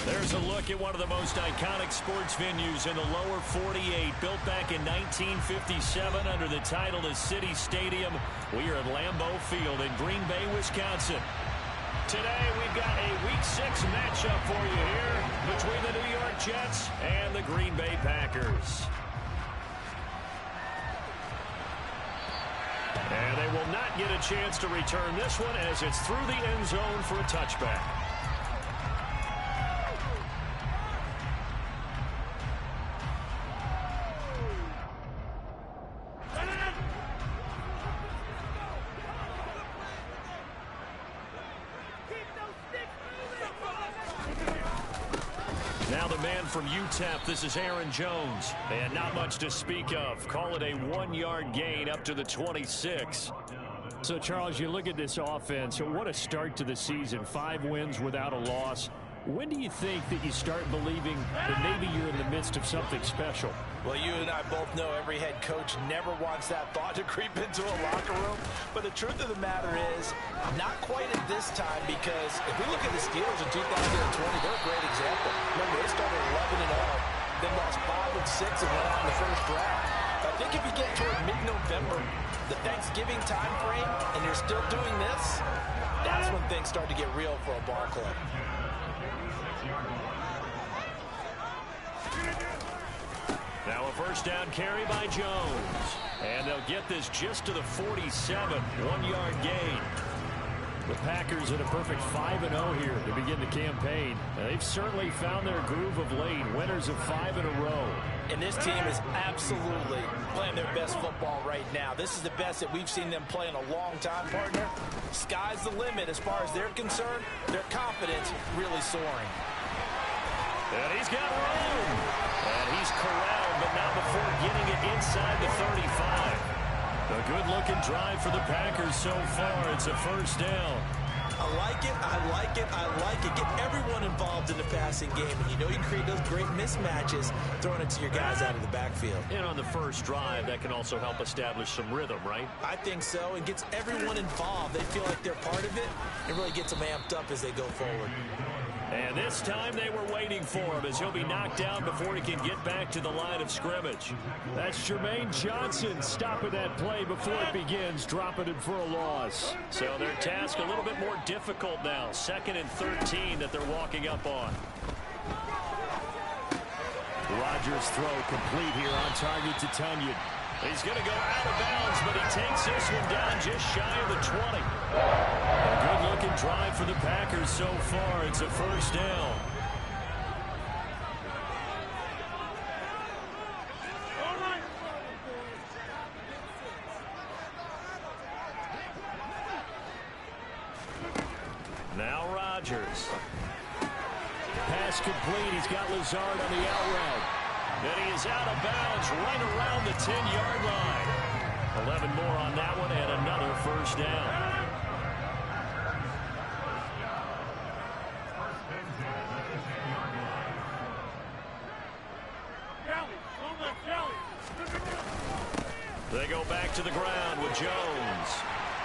There's a look at one of the most iconic sports venues in the lower 48, built back in 1957 under the title of City Stadium. We are at Lambeau Field in Green Bay, Wisconsin. Today we've got a Week 6 matchup for you here between the New York Jets and the Green Bay Packers. And they will not get a chance to return this one as it's through the end zone for a touchback. Now the man from UTEP, this is Aaron Jones. And not much to speak of. Call it a 1-yard gain up to the 26. So, Charles, you look at this offense. What a start to the season. 5 wins without a loss. When do you think that you start believing that maybe you're in the midst of something special? Well, you and I both know every head coach never wants that thought to creep into a locker room. But the truth of the matter is, not quite at this time, because if we look at the Steelers in 2020, they're a great example. Remember, they started 11-0, then lost 5 and 6 and went out in the first round. I think if you get toward mid-November, the Thanksgiving time frame, and you're still doing this, that's when things start to get real for a ball club. Now a first down carry by Jones. And they'll get this just to the 47. 1-yard gain. The Packers at a perfect 5-0 here to begin the campaign. Now, they've certainly found their groove of late. Winners of 5 in a row. And this team is absolutely playing their best football right now. This is the best that we've seen them play in a long time, partner. Sky's the limit as far as they're concerned. Their confidence really soaring. And he's got room. And he's corralled, but not before getting it inside the 35. A good-looking drive for the Packers so far. It's a first down. I like it, I like it, I like it. Get everyone involved in the passing game. And you know you create those great mismatches throwing it to your guys out of the backfield. And on the first drive, that can also help establish some rhythm, right? I think so. It gets everyone involved. They feel like they're part of it. It really gets them amped up as they go forward. And this time they were waiting for him as he'll be knocked down before he can get back to the line of scrimmage. That's Jermaine Johnson stopping that play before it begins, dropping it for a loss. So their task a little bit more difficult now. 2nd and 13 that they're walking up on. Rodgers' throw complete here on target to Tunyon. He's going to go out of bounds, but he takes this one down just shy of the 20. A good-looking drive for the Packers so far. It's a first down. Now Rodgers. Pass complete. He's got Lazard on the out route. And he is out of bounds right around the 10-yard line. 11 more on that one and another first down. They go back to the ground with Jones.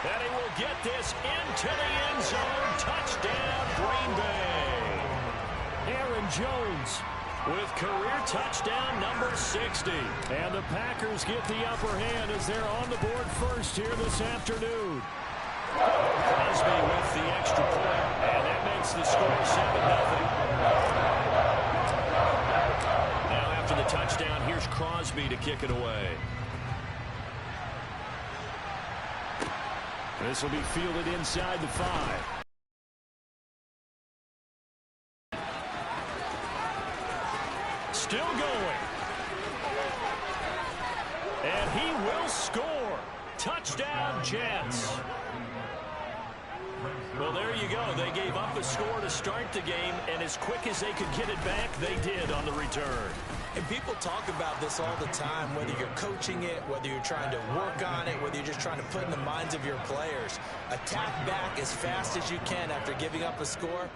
And he will get this into the end zone. Touchdown, Green Bay. Aaron Jones with career touchdown number 60. And the Packers get the upper hand as they're on the board first here this afternoon. Crosby with the extra point, and that makes the score 7-0. Now after the touchdown, here's Crosby to kick it away. This will be fielded inside the 5. Still going. And he will score. Touchdown, Jets. Well, there you go. They gave up a score to start the game, and as quick as they could get it back, they did on the return. And people talk about this all the time, whether you're coaching it, whether you're trying to work on it, whether you're just trying to put in the minds of your players. Attack back as fast as you can after giving up a score.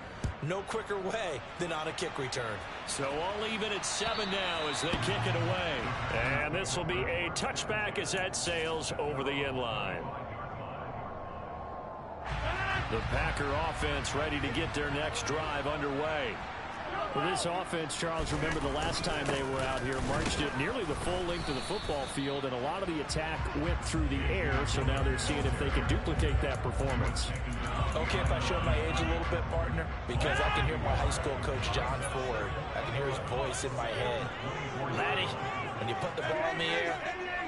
No quicker way than on a kick return. So all even at 7 now as they kick it away. And this will be a touchback as that sails over the end line. The Packer offense ready to get their next drive underway. Well, this offense, Charles, remember the last time they were out here, marched it nearly the full length of the football field, and a lot of the attack went through the air, so now they're seeing if they can duplicate that performance. Okay, if I show my age a little bit, partner, because I can hear my high school coach, John Ford. I can hear his voice in my head. Laddie, when you put the ball in the air,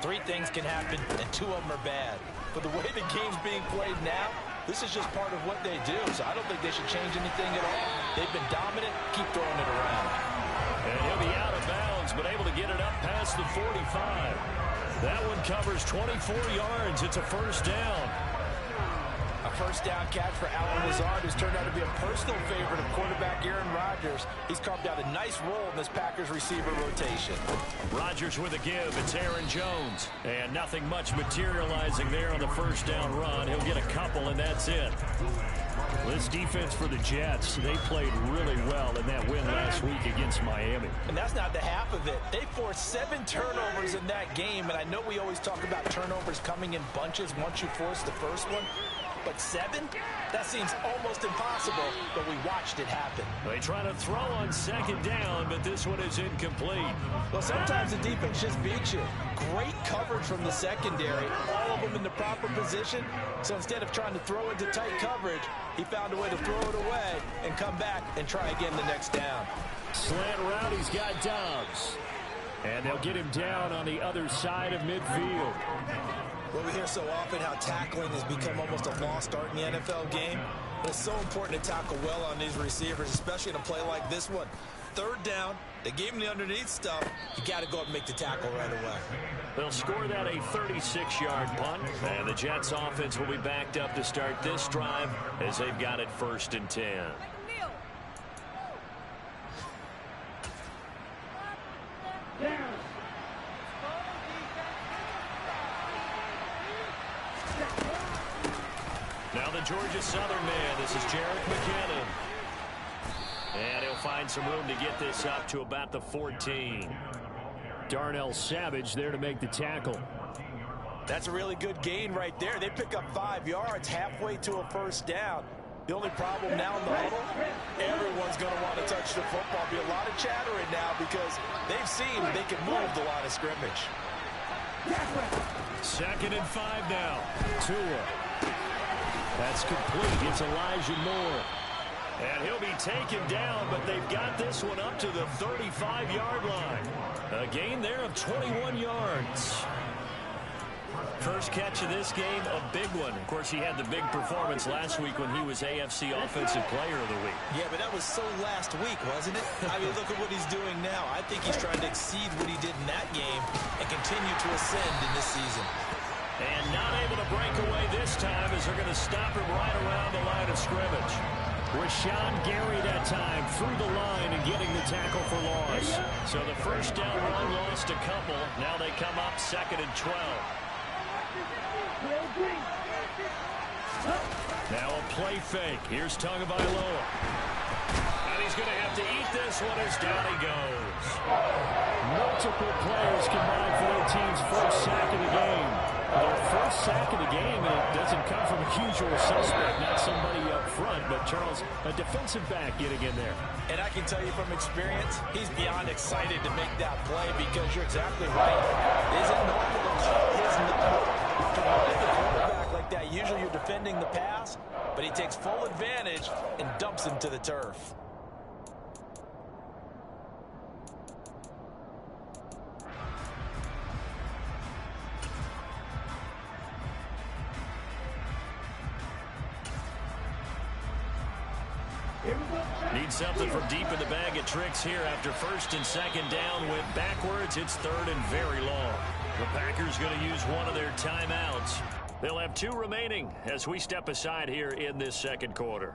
3 things can happen, and 2 of them are bad. But the way the game's being played now, this is just part of what they do, so I don't think they should change anything at all. They've been dominant. Keep throwing it around. And he'll be out of bounds, but able to get it up past the 45. That one covers 24 yards. It's a first down. A first down catch for Allen Lazard, who's turned out to be a personal favorite of quarterback Aaron Rodgers. He's carved out a nice role in this Packers receiver rotation. Rodgers with a give. It's Aaron Jones. And nothing much materializing there on the first down run. He'll get a couple, and that's it. This defense for the Jets, they played really well in that win last week against Miami. And that's not the half of it. They forced 7 turnovers in that game, and I know we always talk about turnovers coming in bunches once you force the first one. But 7? That seems almost impossible, but we watched it happen. They try to throw on second down, but this one is incomplete. Well, sometimes the defense just beats you. Great coverage from the secondary, all of them in the proper position. So instead of trying to throw into tight coverage, he found a way to throw it away and come back and try again the next down. Slant route, he's got Dobbs. And they'll get him down on the other side of midfield. Well, we hear so often how tackling has become almost a lost art in the NFL game. But it's so important to tackle well on these receivers, especially in a play like this one. 3rd down, they gave him the underneath stuff. You got to go up and make the tackle right away. They'll score that a 36-yard punt. And the Jets offense will be backed up to start this drive as they've got it 1st and 10. Now the Georgia Southern man. This is Jerick McKinnon. And he'll find some room to get this up to about the 14. Darnell Savage there to make the tackle. That's a really good gain right there. They pick up 5 yards halfway to a first down. The only problem now in the huddle, everyone's going to want to touch the football. Be a lot of chattering now because they've seen they can move the line of scrimmage. 2nd and 5 now. Tua. That's complete. It's Elijah Moore. And he'll be taken down, but they've got this one up to the 35-yard line. A gain there of 21 yards. First catch of this game, a big one. Of course, he had the big performance last week when he was AFC Offensive Player of the Week. Yeah, but that was so last week, wasn't it? I mean, look at what he's doing now. I think he's trying to exceed what he did in that game and continue to ascend in this season. And not able to break away this time as they're going to stop him right around the line of scrimmage. Rashawn Gary that time through the line and getting the tackle for loss. So the first down run lost a couple. Now they come up 2nd and 12. Now a play fake. Here's Tagovailoa. And he's going to have to eat this one as down he goes. Multiple players combined for their team's first sack of the game. Their first sack of the game, and it doesn't come from a usual suspect, not somebody up front, but Charles, a defensive back getting in there. And I can tell you from experience, he's beyond excited to make that play because you're exactly right. Is it normal to call his number to run the quarterback like that? Usually you're defending the pass, but he takes full advantage and dumps him to the turf. Need something from deep in the bag of tricks here after 1st and 2nd down. Went backwards. It's 3rd and very long. The Packers going to use one of their timeouts. They'll have 2 remaining as we step aside here in this 2nd quarter.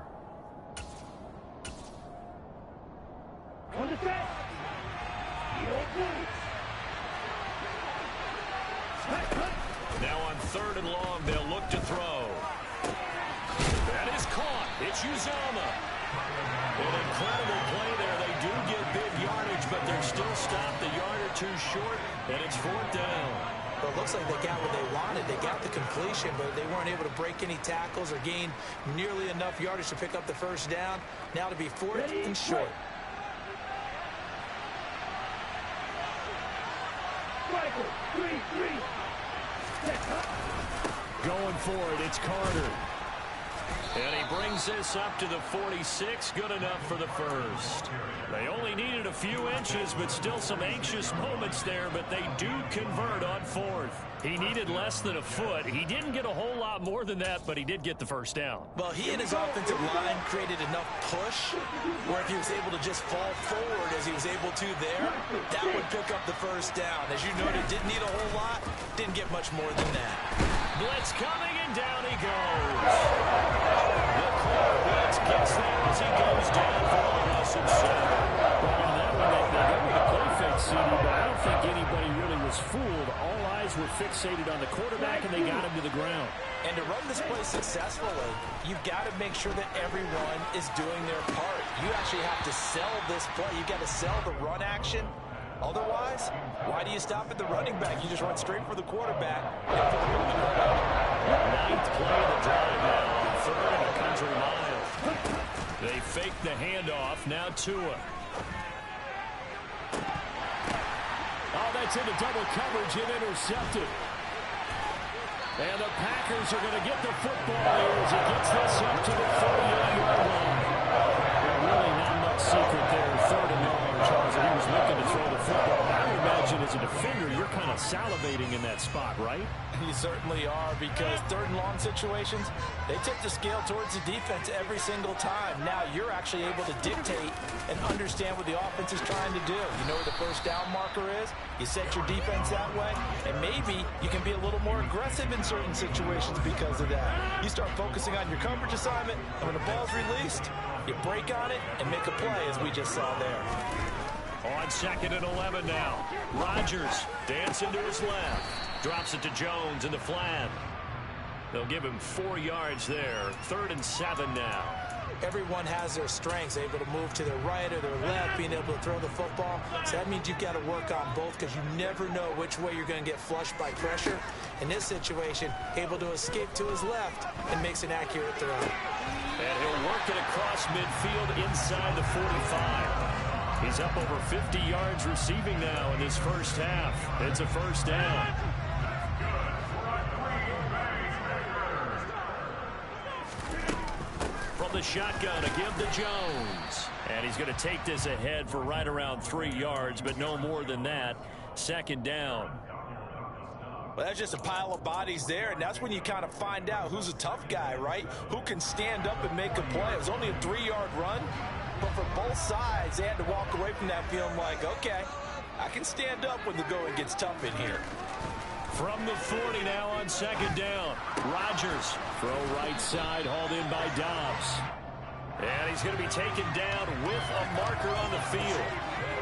Now on 3rd and long, they'll look to throw. That is caught. It's Uzomah. An incredible play there. They do get big yardage, but they're still stopped a yard or 2 short, and it's 4th down. Well, it looks like they got what they wanted. They got the completion, but they weren't able to break any tackles or gain nearly enough yardage to pick up the first down. Now to be 4th and short. Going for it, it's Carter. And he brings this up to the 46, good enough for the first. They only needed a few inches, but still some anxious moments there, but they do convert on fourth. He needed less than a foot. He didn't get a whole lot more than that, but he did get the first down. Well, he and his offensive line created enough push where if he was able to just fall forward as he was able to there, that would pick up the first down. As you noted, didn't need a whole lot, didn't get much more than that. Blitz coming, and down he goes. The clear blitz gets there as he goes down for a loss of 7. Well, on that one, they got me the play fake, CD, but I don't think anybody really was fooled. All eyes were fixated on the quarterback, and they got him to the ground. And to run this play successfully, you've got to make sure that everyone is doing their part. You actually have to sell this play. You've got to sell the run action. Otherwise, why do you stop at the running back? You just run straight for the quarterback. Ninth play of the drive now, third and a country mile. They fake the handoff, now Tua. Oh, that's into double coverage and intercepted. And the Packers are going to get the football here as he gets this up to the 48-yard line. Well, really not much secret there, third and long, Charles, and he was looking to throw the football. I would imagine as a defender, you're kind of salivating in that spot, right? You certainly are, because third and long situations, they tip the scale towards the defense every single time. Now you're actually able to dictate and understand what the offense is trying to do. You know where the first down marker is. You set your defense that way, and maybe you can be a little more aggressive in certain situations because of that. You start focusing on your coverage assignment, and when the ball's released, you break on it and make a play, as we just saw there. On second and 11 now. Rodgers dancing to his left. Drops it to Jones in the flat. They'll give him 4 yards there. 3rd and 7 now. Everyone has their strengths, able to move to their right or their left, being able to throw the football. So that means you've got to work on both, because you never know which way you're going to get flushed by pressure. In this situation, able to escape to his left and makes an accurate throw. And he'll work it across midfield inside the 45. He's up over 50 yards receiving now in this first half. It's a first down. From the shotgun, a give to Jones. And he's going to take this ahead for right around 3 yards, but no more than that. Second down. Well, that's just a pile of bodies there, and that's when you kind of find out who's a tough guy, right? Who can stand up and make a play. It was only a 3-yard run, but for both sides, they had to walk away from that feeling like, okay, I can stand up when the going gets tough in here. From the 40 now on second down. Rodgers, throw right side, hauled in by Dobbs. And he's going to be taken down with a marker on the field.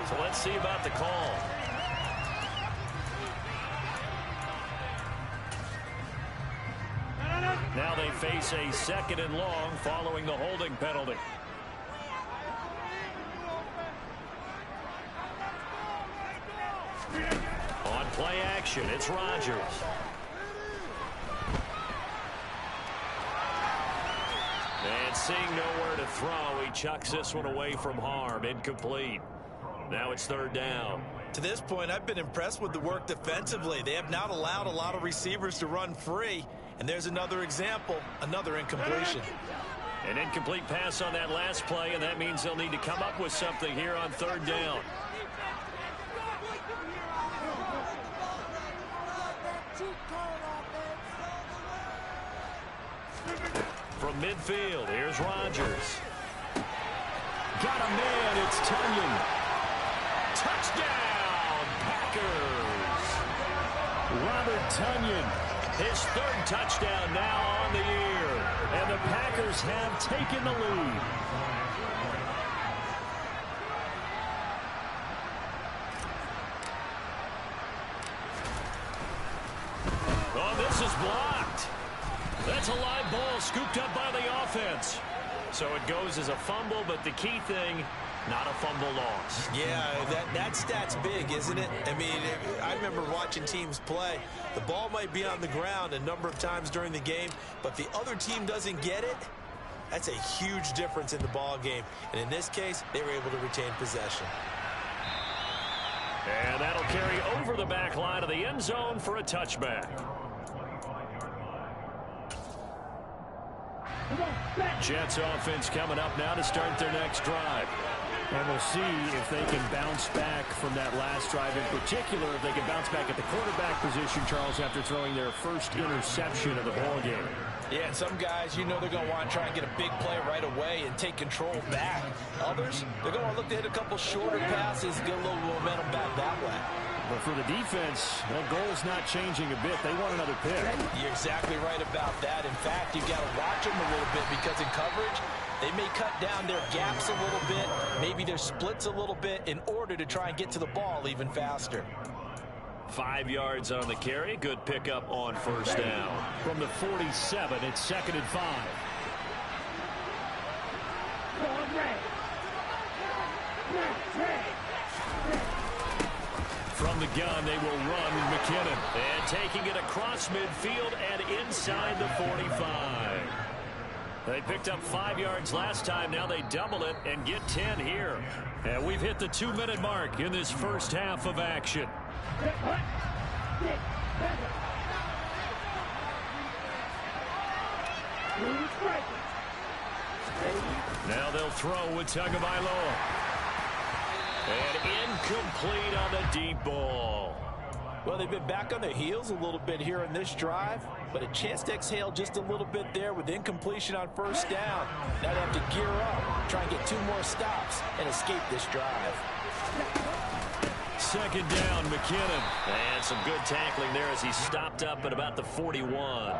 So let's see about the call. Now they face a second and long following the holding penalty. On play action, it's Rodgers. And seeing nowhere to throw, he chucks this one away from harm. Incomplete. Now it's third down. To this point, I've been impressed with the work defensively. They have not allowed a lot of receivers to run free. And there's another example, another incompletion. An incomplete pass on that last play, and that means they'll need to come up with something here on third down. From midfield, here's Rodgers. Got a man, it's Tunyon. Touchdown, Packers. Robert Tunyon, his 3rd touchdown now on the year. And the Packers have taken the lead. Oh, this is blocked. That's a live ball scooped up by the offense. So it goes as a fumble, but the key thing, not a fumble loss. Yeah, that stat's big, isn't it? I mean, I remember watching teams play. The ball might be on the ground a number of times during the game, but the other team doesn't get it. That's a huge difference in the ball game. And in this case, they were able to retain possession. And that'll carry over the back line of the end zone for a touchback. Jets offense coming up now to start their next drive. And we'll see if they can bounce back from that last drive, in particular, if they can bounce back at the quarterback position, Charles, after throwing their first interception of the ball game. Yeah, and some guys, you know they're going to want to try and get a big play right away and take control back. Others, they're going to look to hit a couple shorter passes, get a little momentum back that way. But for the defense, that goal's not changing a bit. They want another pick. You're exactly right about that. In fact, you've got to watch them a little bit because in coverage, they may cut down their gaps a little bit, maybe their splits a little bit in order to try and get to the ball even faster. 5 yards on the carry. Good pickup on first down. From the 47, it's 2nd and 5. From the gun, they will run with McKinnon. And taking it across midfield and inside the 45. They picked up 5 yards last time. Now they double it and get 10 here. And we've hit the 2-minute mark in this first half of action. Now they'll throw with Tagovailoa. And incomplete on the deep ball. Well, they've been back on their heels a little bit here in this drive, but a chance to exhale just a little bit there with incompletion on first down. Now they have to gear up, try and get 2 more stops, and escape this drive. 2nd down, McKinnon. And some good tackling there as he stopped up at about the 41.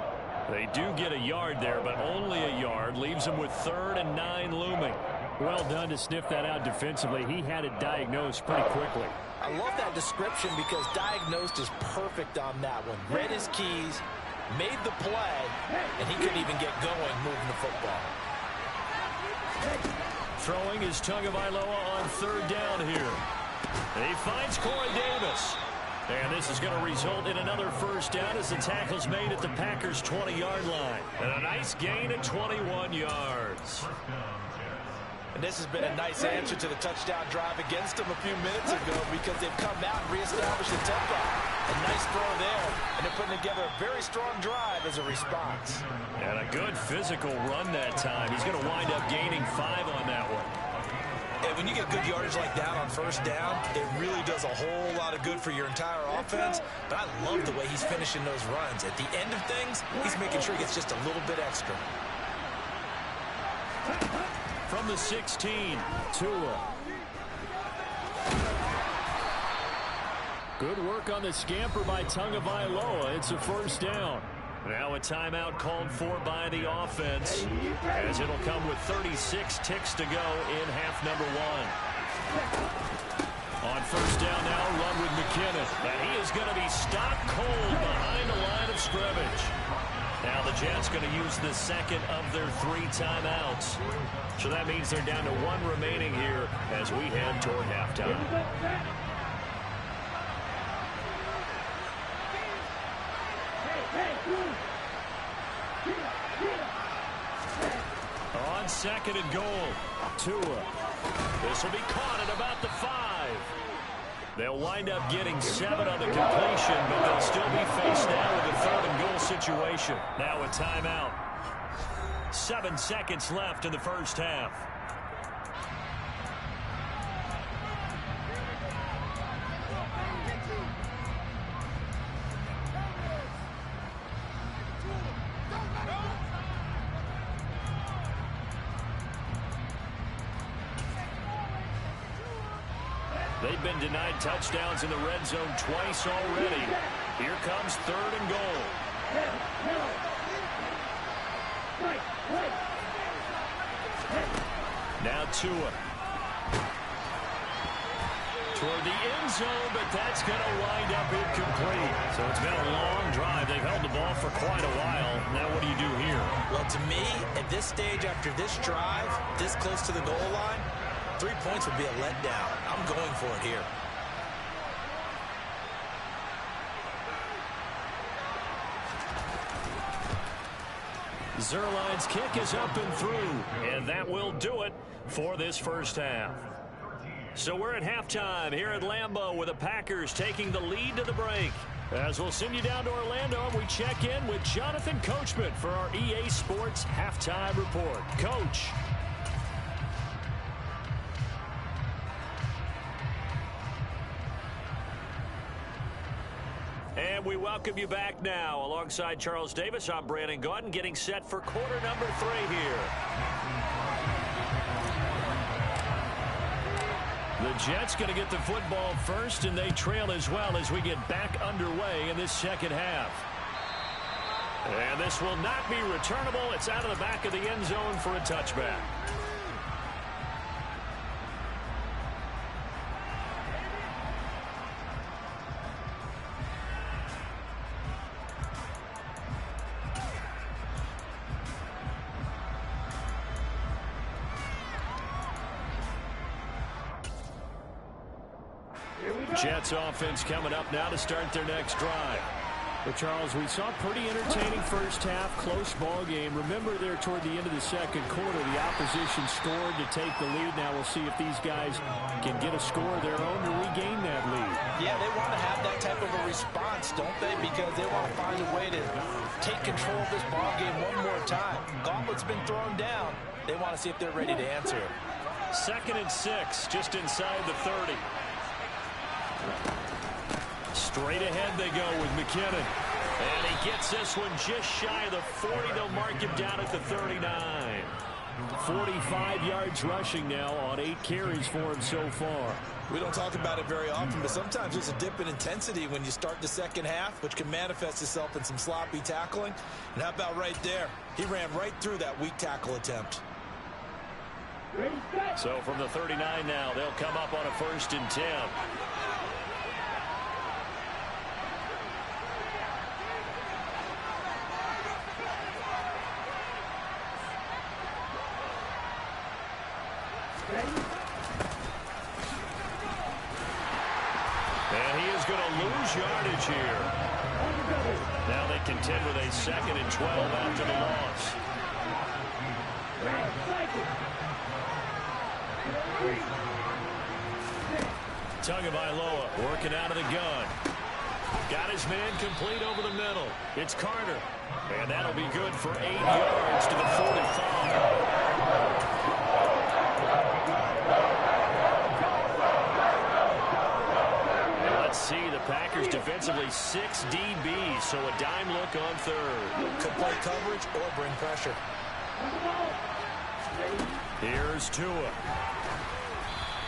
They do get a yard there, but only a yard. Leaves them with 3rd and 9 looming. Well done to sniff that out defensively. He had it diagnosed pretty quickly. I love that description because diagnosed is perfect on that one. Read his keys, made the play, and he couldn't even get going moving the football. Throwing is Tagovailoa on 3rd down here. He finds Corey Davis. And this is going to result in another first down as the tackle's made at the Packers' 20-yard line. And a nice gain at 21 yards. And this has been a nice answer to the touchdown drive against them a few minutes ago because they've come out and reestablished the tempo. A nice throw there, and they're putting together a very strong drive as a response. And a good physical run that time. He's going to wind up gaining 5 on that one. And when you get good yardage like that on first down, it really does a whole lot of good for your entire offense. But I love the way he's finishing those runs. At the end of things, he's making sure he gets just a little bit extra. From the 16, Tua. Good work on the scamper by Tagovailoa. It's a first down. Now a timeout called for by the offense, as it'll come with 36 ticks to go in half number 1. On first down now, run with McKinnon. And he is going to be stopped cold behind the line of scrimmage. Now the Jets going to use the 2nd of their 3 timeouts. So that means they're down to 1 remaining here as we head toward halftime. On 2nd and goal, Tua. This will be caught at about the 5. They'll wind up getting 7 on the completion, but they'll still be faced now with a 3rd and goal situation. Now a timeout. 7 seconds left in the first half. They've been denied touchdowns in the red zone twice already. Here comes 3rd and goal. Now Tua. Toward the end zone, but that's going to wind up incomplete. So it's been a long drive. They've held the ball for quite a while. Now what do you do here? Well, to me, at this stage after this drive, this close to the goal line, 3 points would be a letdown. I'm going for it here. Zerline's kick is up and through, and that will do it for this first half. So we're at halftime here at Lambeau with the Packers taking the lead to the break. As we'll send you down to Orlando, and we check in with Jonathan Coachman for our EA Sports Halftime Report. Coach. And we welcome you back now. Alongside Charles Davis, I'm Brandon Gaudin, getting set for quarter number 3 here. The Jets going to get the football first, and they trail as well as we get back underway in this second half. And this will not be returnable. It's out of the back of the end zone for a touchback. Jets offense coming up now to start their next drive. Well, Charles, we saw a pretty entertaining first half, close ball game. Remember there toward the end of the second quarter, the opposition scored to take the lead. Now we'll see if these guys can get a score of their own to regain that lead. Yeah, they want to have that type of a response, don't they? Because they want to find a way to take control of this ball game one more time. Gauntlet's been thrown down. They want to see if they're ready to answer it. 2nd and 6, just inside the 30. Straight ahead they go with McKinnon. And he gets this one just shy of the 40. They'll mark him down at the 39. 45 yards rushing now on 8 carries for him so far. We don't talk about it very often, but sometimes there's a dip in intensity when you start the second half, which can manifest itself in some sloppy tackling. And how about right there? He ran right through that weak tackle attempt. So from the 39 now, they'll come up on a 1st and 10. And he is going to lose yardage here. Now they contend with a 2nd and 12 after the loss. Tagovailoa working out of the gun. Got his man complete over the middle. It's Carter. And that'll be good for 8 yards to the 45. Let's see, the Packers defensively 6 DBs, so a dime look on 3rd. Could play coverage or bring pressure. Here's Tua.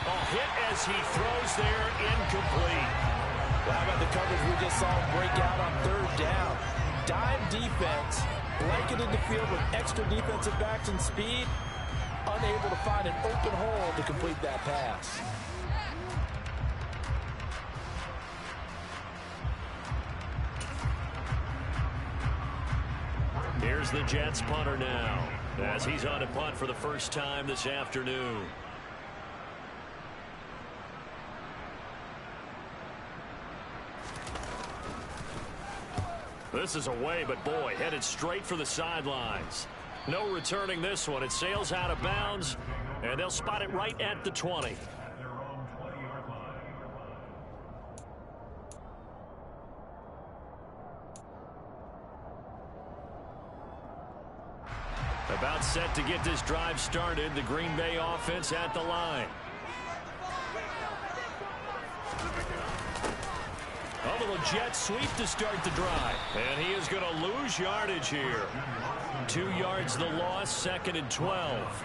A hit as he throws there, incomplete. Well, how about the coverage we just saw break out on 3rd down? Dime defense, blanketed the field with extra defensive backs and speed, unable to find an open hole to complete that pass. Here's the Jets punter now, as he's on a punt for the first time this afternoon. This is away, but boy, headed straight for the sidelines. No returning this one. It sails out of bounds, and they'll spot it right at the 20. About set to get this drive started. The Green Bay offense at the line. A little jet sweep to start the drive. And he is going to lose yardage here. 2 yards the loss, 2nd and 12.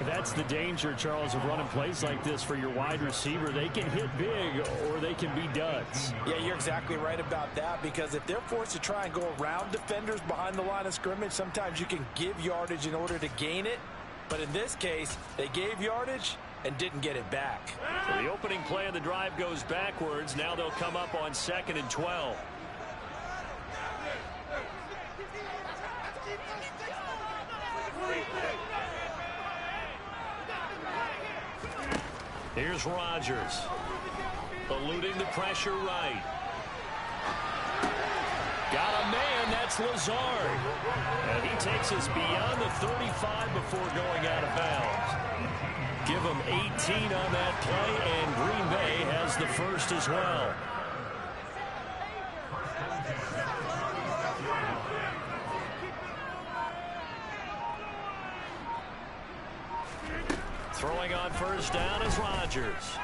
That's the danger, Charles, of running plays like this for your wide receiver. They can hit big or they can be duds. Yeah, you're exactly right about that, because if they're forced to try and go around defenders behind the line of scrimmage, sometimes you can give yardage in order to gain it. But in this case, they gave yardage and didn't get it back. So the opening play of the drive goes backwards. Now they'll come up on 2nd and 12. Here's Rodgers. Eluding the pressure right. Got a man. That's It's Lazard. And he takes us beyond the 35 before going out of bounds. Give him 18 on that play, and Green Bay has the first as well. Throwing on first down is Rodgers.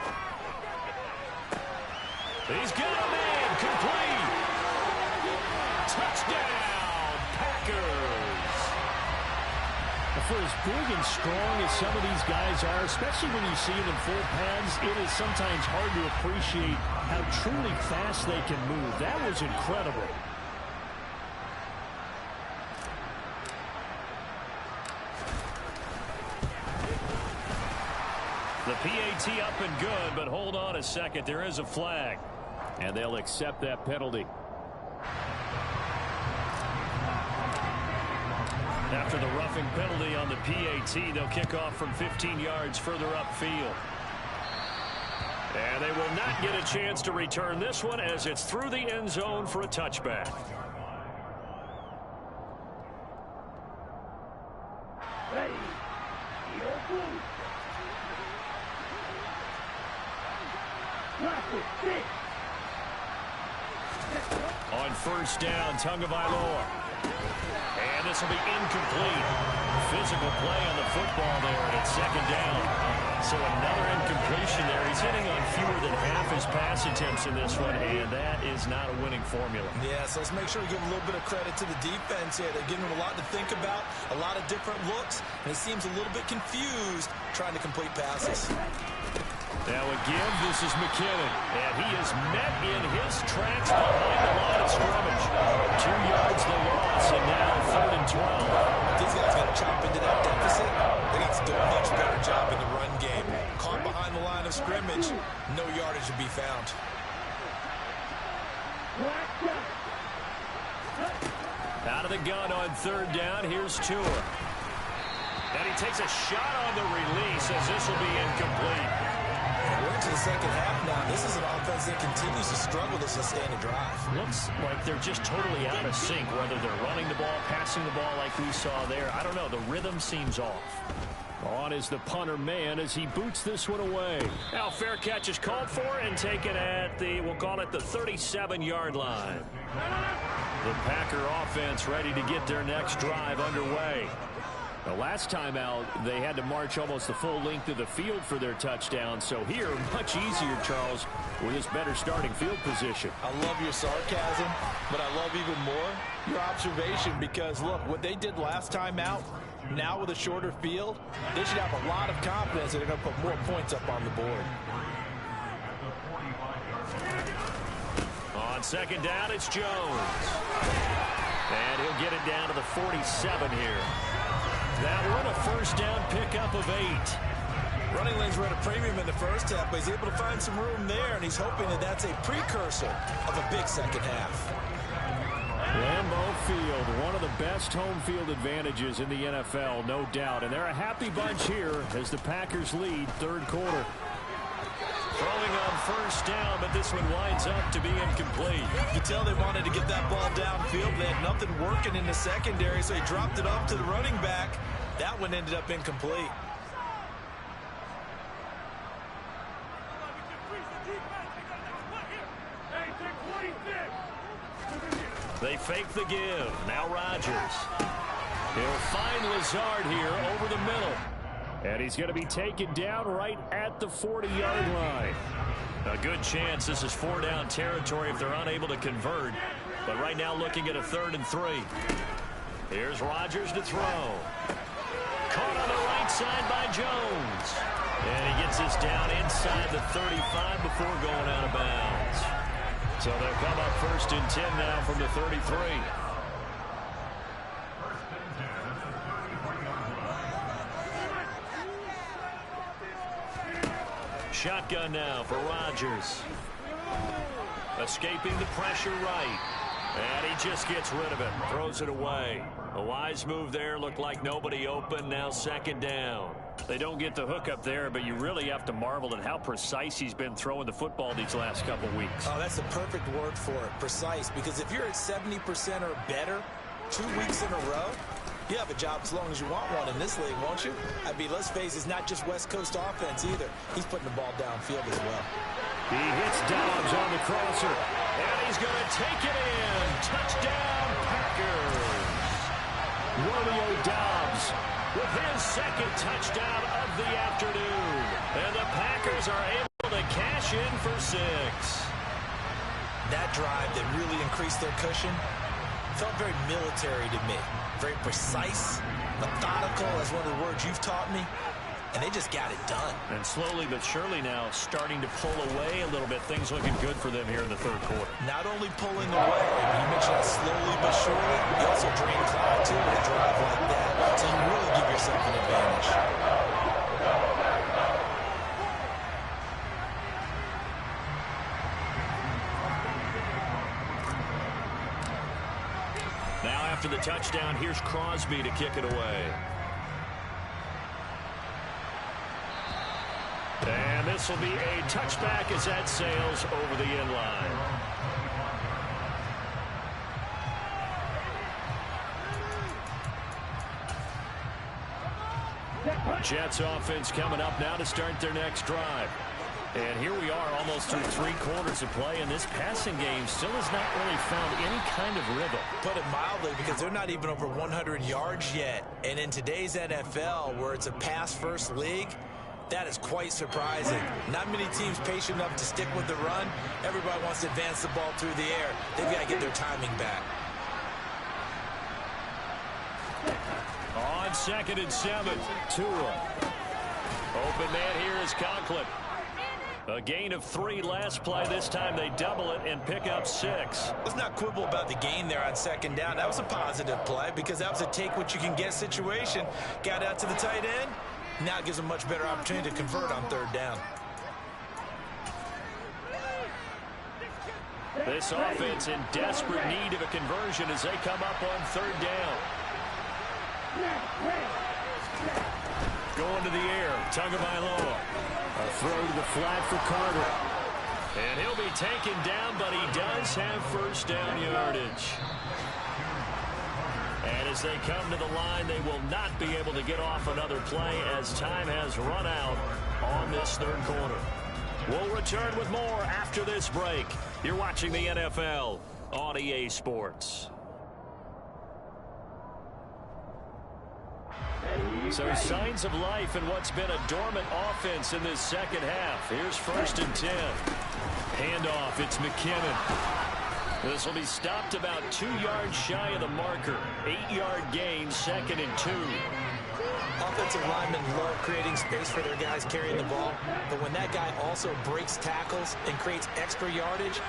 He's got a man, complete. Touchdown, Packers. For as big and strong as some of these guys are, especially when you see them in full pads, it is sometimes hard to appreciate how truly fast they can move. That was incredible. The PAT up and good, but hold on a second. There is a flag. And they'll accept that penalty. After the roughing penalty on the PAT, they'll kick off from 15 yards further upfield. And they will not get a chance to return this one as it's through the end zone for a touchback. On first down, Tagovailoa. And this will be incomplete. Physical play on the football there, and it's second down. So another incompletion there. He's hitting on fewer than half his pass attempts in this one, and that is not a winning formula. Yeah, so let's make sure we give a little bit of credit to the defense here. They're giving him a lot to think about, a lot of different looks, and he seems a little bit confused trying to complete passes. Now again, this is McKinnon, and he is met in his tracks behind the line of scrimmage. 2 yards the loss, and now 3rd and 12. These guys got to chop into that deficit. They got to do a much better job in the run game. Caught behind the line of scrimmage, no yardage to be found. Out of the gun on 3rd down, here's Tua. And he takes a shot on the release as this will be incomplete. We're into the second half now. This is an offense that continues to struggle to sustain a drive. Looks like they're just totally out of sync, whether they're running the ball, passing the ball like we saw there. I don't know. The rhythm seems off. On is the punter man as he boots this one away. Now fair catch is called for and taken at the, we'll call it the 37-yard line. The Packer offense ready to get their next drive underway. The last time out, they had to march almost the full length of the field for their touchdown. So here, much easier, Charles, with this better starting field position. I love your sarcasm, but I love even more your observation because, look, what they did last time out, now with a shorter field, they should have a lot of confidence that they're going to put more points up on the board. On second down, it's Jones. And he'll get it down to the 47 here. That one a first down pickup of 8. Running lanes were at a premium in the first half, but he's able to find some room there, and he's hoping that that's a precursor of a big second half. Lambeau Field, one of the best home field advantages in the NFL, no doubt. And they're a happy bunch here as the Packers lead 3rd quarter. Throwing on first down, but this one winds up to be incomplete. You can tell they wanted to get that ball downfield. They had nothing working in the secondary, so he dropped it off to the running back. That one ended up incomplete. They fake the give. Now Rodgers. He'll find Lazard here over the middle. And he's going to be taken down right at the 40-yard line. A good chance this is 4-down territory if they're unable to convert. But right now looking at a 3rd and 3. Here's Rodgers to throw. Caught on the right side by Jones. And he gets this down inside the 35 before going out of bounds. So they'll come up 1st and 10 now from the 33. Shotgun now for Rodgers. Escaping the pressure right. And he just gets rid of it. Throws it away. A wise move there. Looked like nobody open. Now second down. They don't get the hook up there, but you really have to marvel at how precise he's been throwing the football these last couple weeks. Oh, that's the perfect word for it, precise. Because if you're at 70% or better 2 weeks in a row, you have a job as long as you want one in this league, won't you? I mean, let's face it, it's not just West Coast offense either. He's putting the ball downfield as well. He hits Dobbs on the crosser. And he's going to take it in. Touchdown, Packers. Romeo Dobbs with his second touchdown of the afternoon. And the Packers are able to cash in for 6. That drive that really increased their cushion felt very military to me. Very precise, methodical, that's one of the words you've taught me. And they just got it done. And slowly but surely now starting to pull away a little bit. Things looking good for them here in the third quarter. Not only pulling away, you mentioned that slowly but surely, you also drain clock too with a drive like that. So you really give yourself an advantage. Now after the touchdown, here's Crosby to kick it away. And this will be a touchback as that sails over the end line. Jets offense coming up now to start their next drive. And here we are almost through 3 quarters of play, and this passing game still has not really found any kind of rhythm. Put it mildly, because they're not even over 100 yards yet. And in today's NFL, where it's a pass-first league, that is quite surprising. Not many teams patient enough to stick with the run. Everybody wants to advance the ball through the air. They've got to get their timing back. On 2nd and 7, Tua. Open man here is Conklin. A gain of 3 last play. This time they double it and pick up 6. Let's not quibble about the gain there on 2nd down. That was a positive play because that was a take-what-you-can-get situation. Got out to the tight end. Now it gives them a much better opportunity to convert on 3rd down. This offense in desperate need of a conversion as they come up on 3rd down. Going to the air, Tagovailoa. A throw to the flat for Carter. And he'll be taken down, but he does have 1st down yardage. And as they come to the line, they will not be able to get off another play as time has run out on this 3rd quarter. We'll return with more after this break. You're watching the NFL on EA Sports. So signs of life in what's been a dormant offense in this 2nd half. Here's 1st and 10. Handoff, it's McKinnon. This will be stopped about 2 yards shy of the marker. 8-yard gain, 2nd and 2. Offensive linemen love creating space for their guys carrying the ball, but when that guy also breaks tackles and creates extra yardage,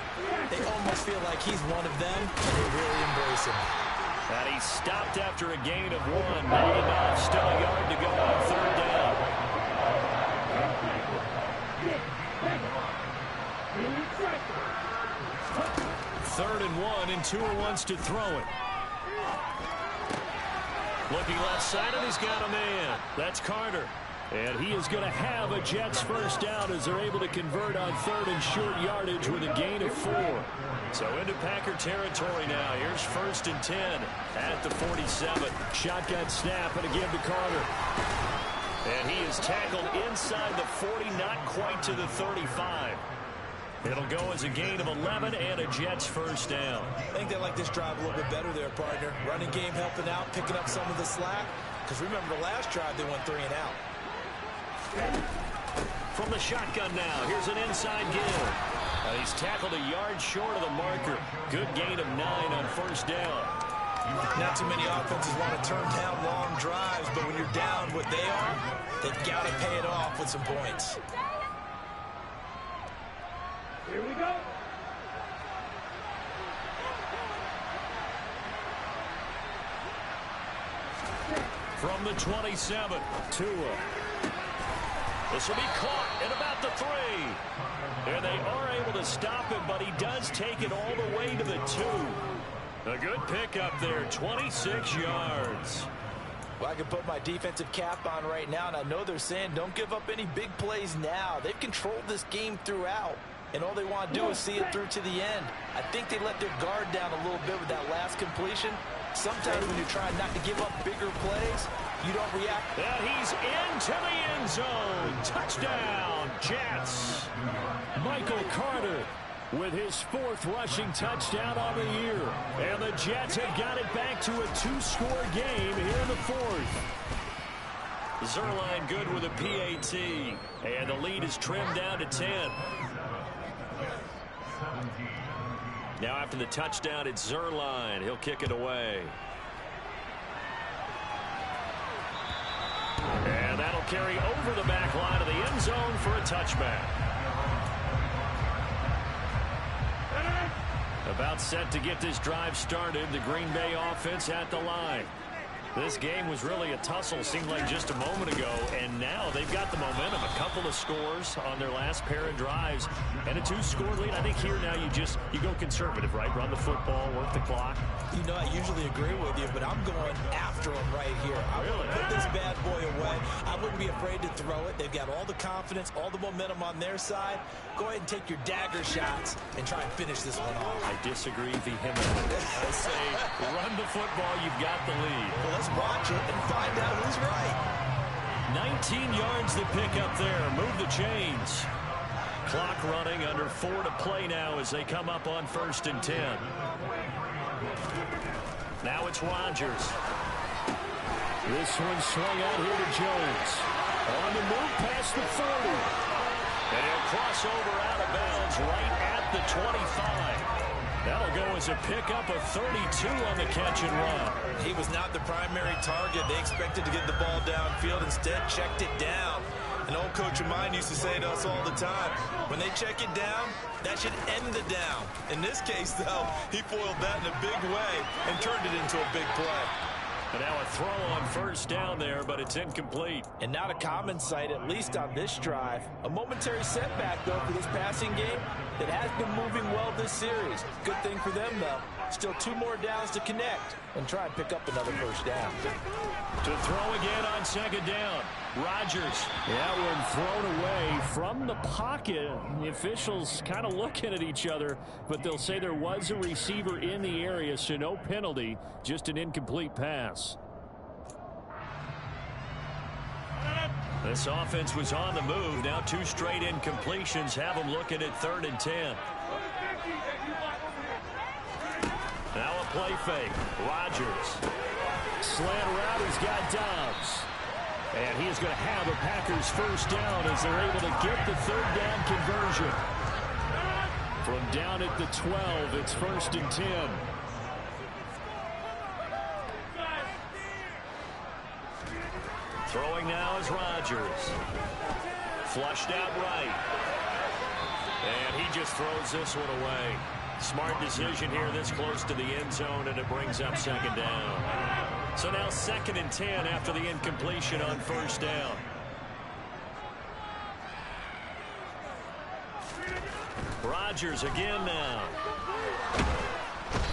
they almost feel like he's one of them, and they really embrace him. And he stopped after a gain of 1. Not enough. Still a yard to go on 3rd down. 3rd and 1, and Tua wants to throw it. Looking left side, and he's got a man. That's Carter. And he is going to have a Jets 1st down as they're able to convert on 3rd and short yardage with a gain of 4. So into Packer territory now. Here's 1st and 10 at the 47. Shotgun snap, and again to Carter. And he is tackled inside the 40, not quite to the 35. It'll go as a gain of 11 and a Jets 1st down. I think they like this drive a little bit better there, partner. Running game helping out, picking up some of the slack. Because remember the last drive, they went 3 and out. From the shotgun now, here's an inside give. He's tackled a yard short of the marker. Good gain of 9 on 1st down. Not too many offenses want to turn down long drives, but when you're down what they are, they've got to pay it off with some points. Here we go. From the 27, Tua. This will be caught at about the 3. And they are able to stop him, but he does take it all the way to the 2. A good pickup there, 26 yards. Well, I can put my defensive cap on right now, and I know they're saying don't give up any big plays now. They've controlled this game throughout, and all they want to do is see it through to the end. I think they let their guard down a little bit with that last completion. Sometimes when you're trying not to give up bigger plays, you don't react. And he's into the end zone. Touchdown, Jets. Michael Carter with his 4th rushing touchdown on the year. And the Jets have got it back to a 2-score game here in the 4th. Zuerlein good with a PAT. And the lead is trimmed down to 10. Now after the touchdown, it's Zuerlein. He'll kick it away. And that'll carry over the back line of the end zone for a touchback. About set to get this drive started. The Green Bay offense at the line. This game was really a tussle, seemed like just a moment ago, and now they've got the momentum. A couple of scores on their last pair of drives, and a 2-score lead. I think here now you go conservative, right? Run the football, work the clock. You know, I usually agree with you, but I'm going after him right here. I really put this bad boy away. I wouldn't be afraid to throw it. They've got all the confidence, all the momentum on their side. Go ahead and take your dagger shots and try and finish this one off. I disagree vehemently. I say run the football. You've got the lead. Well, let's watch it and find out who's right. 19 yards to pick up there. Move the chains. Clock running, under 4 to play now as they come up on 1st and 10. Now it's Rodgers. This one swung out here to Jones. On the move past the 40. And he'll cross over out of bounds right at the 25. That'll go as a pickup of 32 on the catch and run. He was not the primary target. They expected to get the ball downfield. Instead, checked it down. An old coach of mine used to say to us all the time, when they check it down, that should end the down. In this case, though, he foiled that in a big way and turned it into a big play. And now a throw on 1st down there, but it's incomplete. And not a common sight, at least on this drive. A momentary setback, though, for this passing game that has been moving well this series. Good thing for them, though. Still 2 more downs to connect and try and pick up another 1st down. To throw again on 2nd down. Rodgers. That one thrown away from the pocket. The officials kind of looking at each other, but they'll say there was a receiver in the area, so no penalty, just an incomplete pass. This offense was on the move. Now 2 straight incompletions have them looking at 3rd and 10. Now a play fake. Rodgers. Slant route, he's got Dobbs. And he is going to have a Packers 1st down as they're able to get the 3rd down conversion. From down at the 12, it's 1st and 10. Throwing now is Rodgers. Flushed out right. And he just throws this one away. Smart decision here this close to the end zone, and it brings up 2nd down. So now 2nd and 10 after the incompletion on 1st down. Rodgers again now.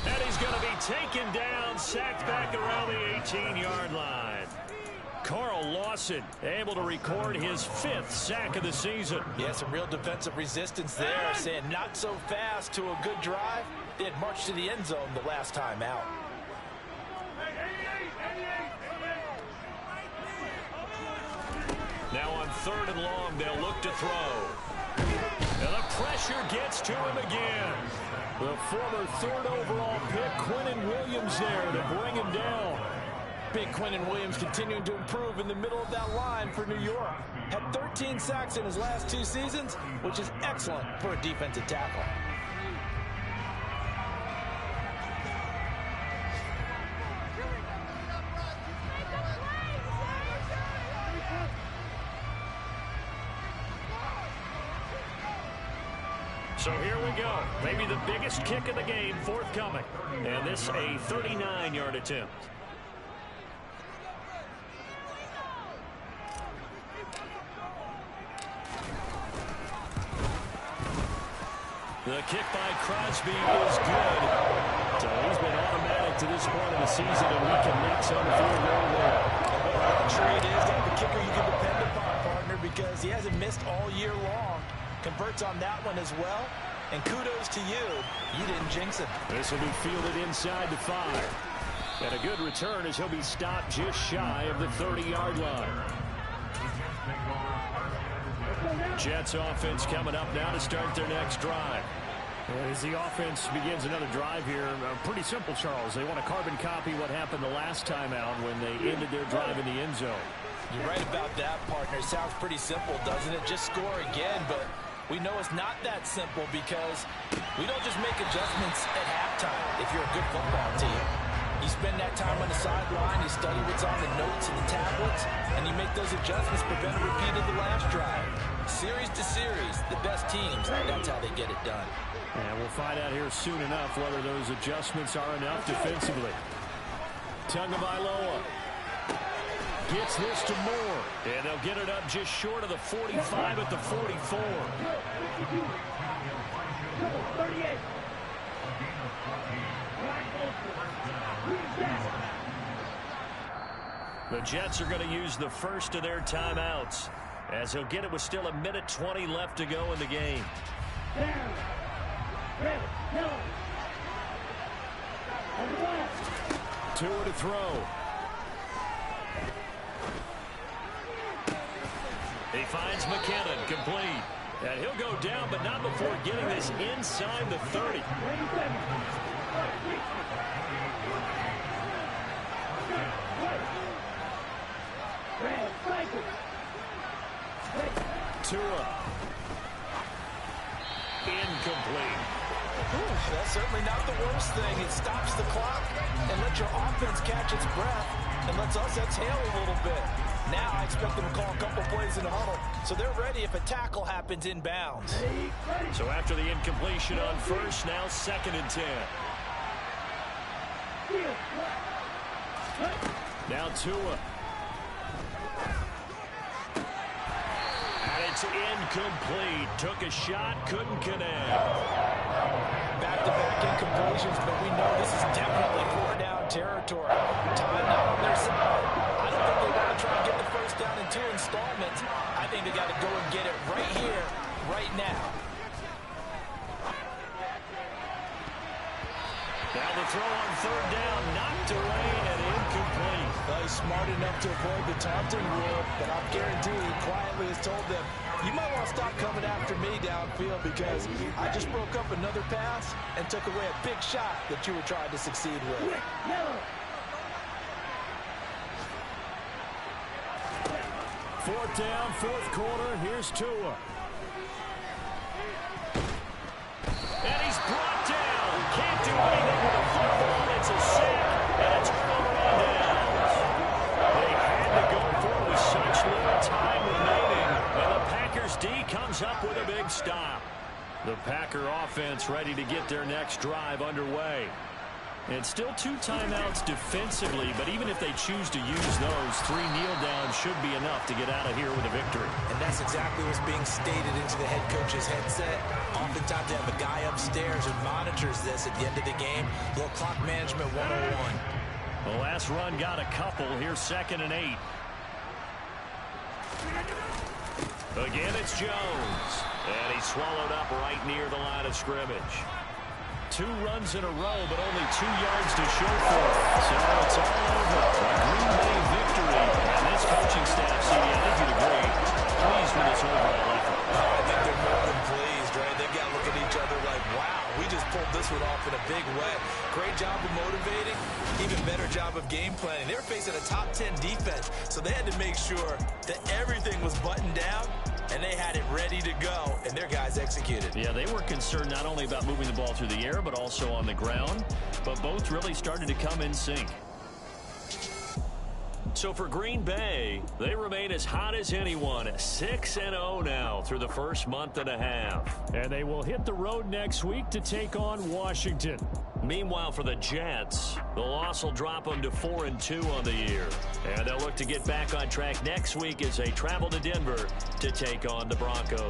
And he's going to be taken down, sacked back around the 18-yard line. Carl Lawson able to record his 5th sack of the season. Yeah, some real defensive resistance there, saying not so fast to a good drive. They had marched to the end zone the last time out. Now on 3rd and long, they'll look to throw. And the pressure gets to him again. The former 3rd overall pick, Quinnen Williams, there to bring him down. Big Quinnen Williams continuing to improve in the middle of that line for New York. Had 13 sacks in his last 2 seasons, which is excellent for a defensive tackle. So here we go. Maybe the biggest kick of the game forthcoming. And this a 39-yard attempt. The kick by Crosby is good. So he's been automatic to this point of the season, and we can make some feel very well. I'm sure it is to have a kicker you can depend upon, partner, because he hasn't missed all year long. Converts on that one as well. And kudos to you. You didn't jinx him. This will be fielded inside the 5. And a good return as he'll be stopped just shy of the 30-yard line. Jets offense coming up now to start their next drive. As the offense begins another drive here, pretty simple, Charles. They want to carbon copy what happened the last time out when they ended their drive in the end zone. You're right about that, partner. Sounds pretty simple, doesn't it? Just score again, but we know it's not that simple because we don't just make adjustments at halftime if you're a good football team. You spend that time on the sideline, you study what's on the notes and the tablets, and you make those adjustments, prevent a repeat of the last drive. Series to series, the best teams, that's how they get it done. And we'll find out here soon enough whether those adjustments are enough defensively. Tagovailoa gets this to Moore, and they'll get it up just short of the 45 at the 44. The Jets are going to use the first of their timeouts, as he'll get it with still 1:20 left to go in the game. Tua to throw. He finds McKinnon, complete. And he'll go down, but not before getting this inside the 30. Tua. Incomplete. That's certainly not the worst thing. It stops the clock and lets your offense catch its breath and lets us exhale a little bit. Now I expect them to call a couple plays in the huddle, so they're ready if a tackle happens inbounds. So after the incompletion on first, now 2nd and 10. Now Tua. And it's incomplete. Took a shot, couldn't connect. Back-to-back incompletions, but we know this is definitely 4-down territory. Timeout on their side. I don't think they want to try and get the first down in 2 installments. I think they got to go and get it right here, right now. Now the throw on 3rd down, knocked away and incomplete. Well, he's smart enough to avoid the taunting rule, but I'm guaranteed he quietly has told them, you might want to stop coming after me downfield because I just broke up another pass and took away a big shot that you were trying to succeed with. 4th down, 4th quarter. Here's Tua. And he's brought down. Can't do anything with a football. It's a sack and a turnover on downs. They had to go for it with such little time remaining. And the Packers D comes up with a big stop. The Packer offense ready to get their next drive underway. And still 2 timeouts defensively, but even if they choose to use those, 3 kneel downs should be enough to get out of here with a victory. And that's exactly what's being stated into the head coach's headset. Oftentimes they have a guy upstairs who monitors this at the end of the game. Little clock management 101. The last run got a couple. Here's 2nd and 8. Again, it's Jones. And he's swallowed up right near the line of scrimmage. 2 runs in a row, but only 2 yards to show for it. So it's all over. A Green Bay victory. And this coaching staff, CD, I think you'd agree, pleased with this overall effort. I think they're more than pleased, right? They've got to look at each other like, wow, we just pulled this one off in a big way. Great job of motivating, even better job of game planning. They were facing a top 10 defense, so they had to make sure that everything was buttoned down, and they had it ready to go, and their guys executed. Yeah, they were concerned not only about moving the ball through the air, but also on the ground. But both really started to come in sync. So for Green Bay, they remain as hot as anyone, 6-0 now through the first month and a half. And they will hit the road next week to take on Washington. Meanwhile, for the Jets, the loss will drop them to 4-2 on the year. And they'll look to get back on track next week as they travel to Denver to take on the Broncos.